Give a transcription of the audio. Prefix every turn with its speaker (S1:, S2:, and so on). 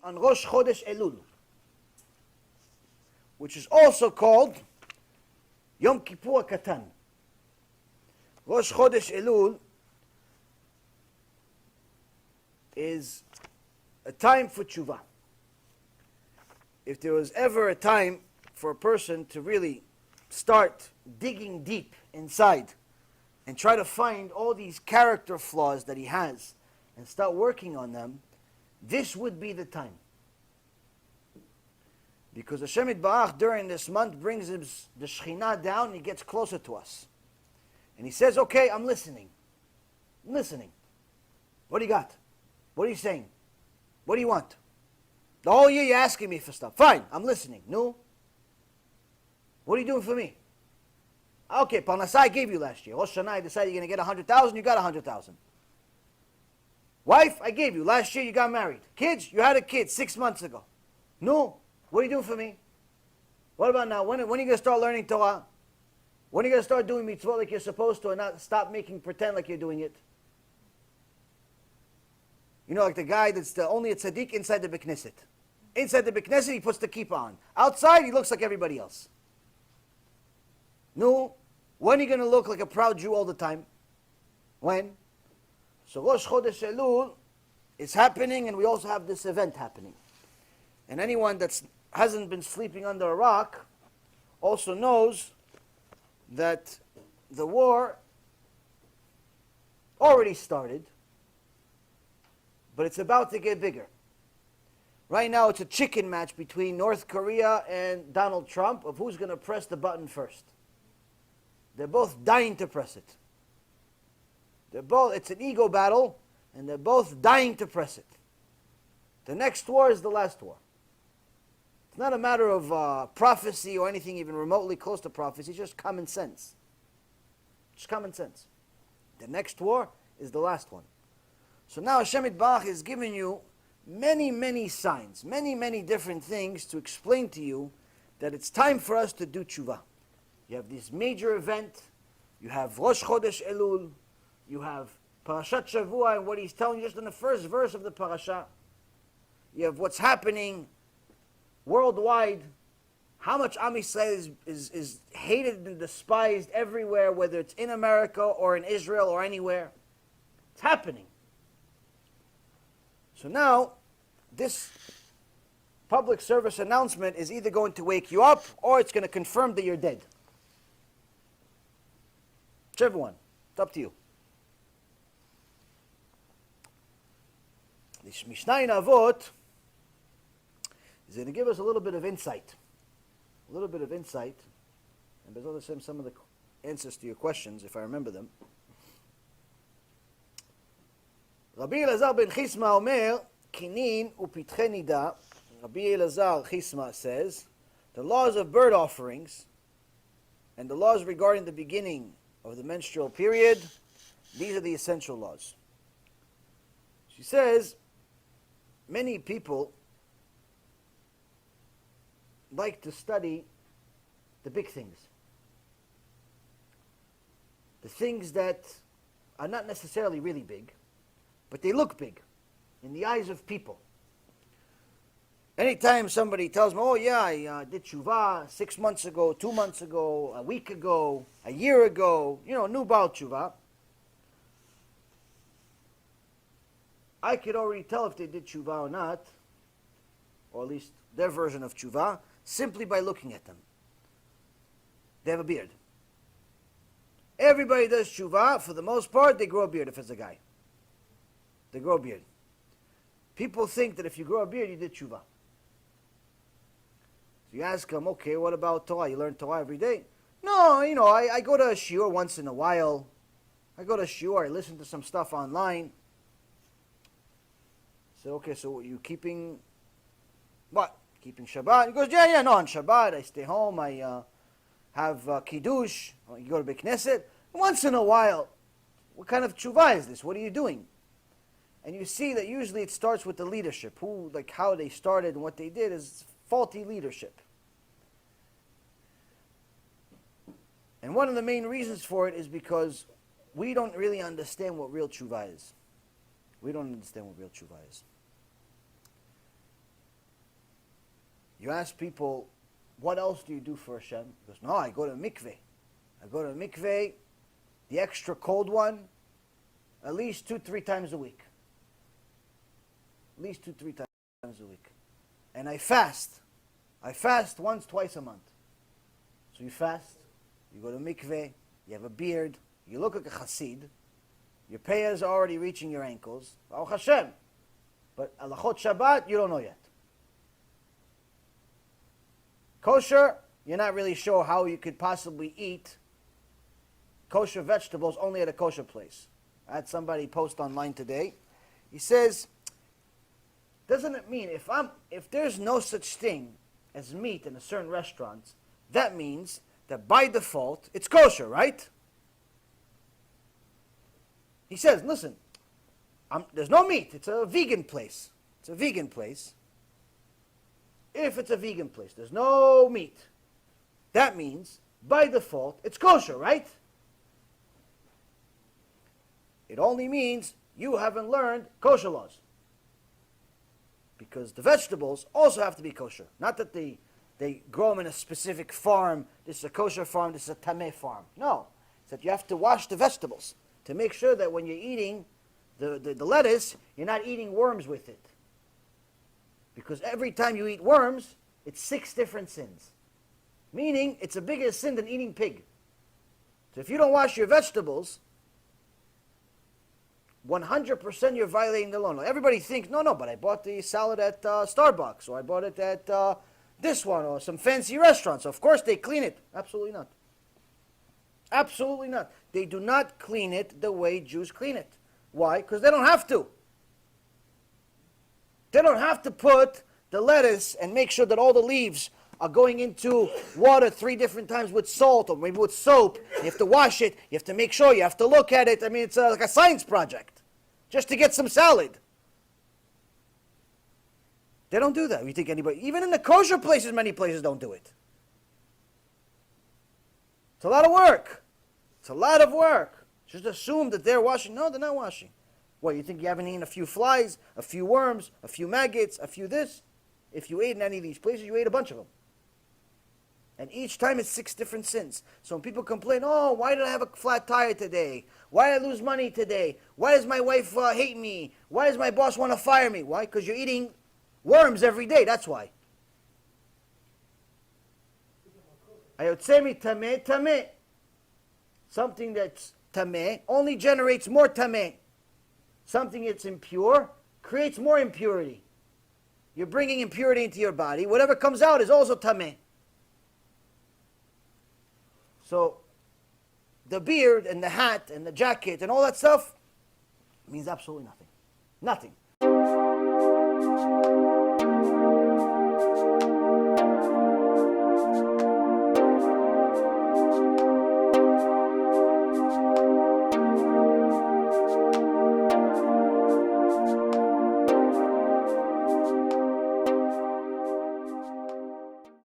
S1: on Rosh Chodesh Elul, which is also called Yom Kippur Katan. Rosh Chodesh Elul is a time for tshuva. If there was ever a time for a person to really start digging deep inside and try to find all these character flaws that he has and start working on them, this would be the time. Because Hashem Yitbarach during this month brings the Shekhinah down and he gets closer to us. And he says, okay, I'm listening. I'm listening. What do you got? What are you saying? What do you want? The whole year you're asking me for stuff. Fine, I'm listening. No? What are you doing for me? Okay, Parnassah I gave you last year. Rosh Hashanah I decided you're going to get 100,000, you got 100,000. Wife, I gave you. Last year you got married. Kids, you had a kid 6 months ago. No? What are you doing for me? What about now? When are you going to start learning Torah? When are you going to start doing mitzvot like you're supposed to and not stop making pretend like you're doing it? You know, like the guy that's only a tzaddik inside the Knesset. Inside the Knesset, he puts the kippah on. Outside, he looks like everybody else. No. When are you going to look like a proud Jew all the time? When? So Rosh Chodesh Elul is happening, and we also have this event happening. And anyone that hasn't been sleeping under a rock also knows that the war already started, but it's about to get bigger. Right now it's a chicken match between North Korea and Donald Trump of who's going to press the button first. They're both dying to press it. It's an ego battle, and they're both dying to press it. The next war is the last war. It's not a matter of prophecy or anything even remotely close to prophecy, it's just common sense. Just common sense. The next war is the last one. So now Hashem Yitbarach is giving you many, many signs, many, many different things to explain to you that it's time for us to do tshuva. You have this major event, you have Rosh Chodesh Elul, you have Parashat Shavua and what he's telling you just in the first verse of the parasha. You have what's happening worldwide, how much Am Yisrael is hated and despised everywhere, whether it's in America or in Israel or anywhere. It's happening. So now, this public service announcement is either going to wake you up or it's going to confirm that you're dead. Whichever one. It's up to you. The Mishnah in Avot is going to give us a little bit of insight. A little bit of insight. And B'ezrat Hashem, some of the answers to your questions, if I remember them. Rabbi Elazar ben Chisma Omer, Kinin upitche nida. Rabbi Elazar Chisma says, the laws of bird offerings and the laws regarding the beginning of the menstrual period, these are the essential laws. She says, many people like to study the big things. The things that are not necessarily really big, but they look big in the eyes of people. Anytime somebody tells me, oh yeah, I did tshuva 6 months ago, 2 months ago, a week ago, a year ago, new Baal tshuva, I could already tell if they did tshuva or not, or at least their version of tshuva, simply by looking at them. They have a beard. Everybody does tshuva. For the most part, they grow a beard if it's a guy. They grow a beard. People think that if you grow a beard, you did tshuva. So you ask them, okay, what about Torah? You learn Torah every day? No, I go to a shiur once in a while. I go to a shiur, I listen to some stuff online. So, okay, so you keeping what? Keeping Shabbat? He goes, yeah, no, on Shabbat, I stay home, I have Kiddush, you go to Beit Knesset. Once in a while, what kind of tshuva is this? What are you doing? And you see that usually it starts with the leadership. How they started and what they did is faulty leadership. And one of the main reasons for it is because we don't really understand what real tshuva is. We don't understand what real tshuva is. You ask people, what else do you do for Hashem? He goes, no, I go to mikveh. I go to mikveh, the extra cold one, at least 2-3 times a week. At least 2-3 times a week. And I fast. I fast once, twice a month. So you fast, you go to mikveh, you have a beard, you look like a chassid, your payas are already reaching your ankles. Oh Hashem. But alachot Shabbat, you don't know yet. Kosher, you're not really sure how you could possibly eat kosher vegetables only at a kosher place. I had somebody post online today. He says, doesn't it mean if there's no such thing as meat in a certain restaurant, that means that by default it's kosher, right? He says, listen, there's no meat. It's a vegan place. It's a vegan place. If it's a vegan place, there's no meat. That means, by default, it's kosher, right? It only means you haven't learned kosher laws. Because the vegetables also have to be kosher. Not that they grow them in a specific farm. This is a kosher farm, this is a tameh farm. No. It's that you have to wash the vegetables to make sure that when you're eating the lettuce, you're not eating worms with it. Because every time you eat worms, it's 6 different sins. Meaning, it's a bigger sin than eating pig. So if you don't wash your vegetables, 100% you're violating the law. Now, everybody thinks, no, but I bought the salad at Starbucks, or I bought it at this one, or some fancy restaurant. So of course they clean it. Absolutely not. Absolutely not. They do not clean it the way Jews clean it. Why? Because they don't have to. They don't have to put the lettuce and make sure that all the leaves are going into water 3 different times with salt or maybe with soap. You have to wash it. You have to make sure. You have to look at it. I mean, it's like a science project just to get some salad. They don't do that. You think anybody, even in the kosher places, many places don't do it. It's a lot of work. It's a lot of work. Just assume that they're washing. No, they're not washing. What, you think you haven't eaten a few flies, a few worms, a few maggots, a few this? If you ate in any of these places, you ate a bunch of them. And each time it's 6 different sins. So when people complain, oh, why did I have a flat tire today? Why did I lose money today? Why does my wife hate me? Why does my boss want to fire me? Why? Because you're eating worms every day, that's why. Ayotzemi tameh tameh. Something that's tameh only generates more tameh. Something that's impure creates more impurity. You're bringing impurity into your body. Whatever comes out is also tameh. So, the beard and the hat and the jacket and all that stuff means absolutely nothing. Nothing.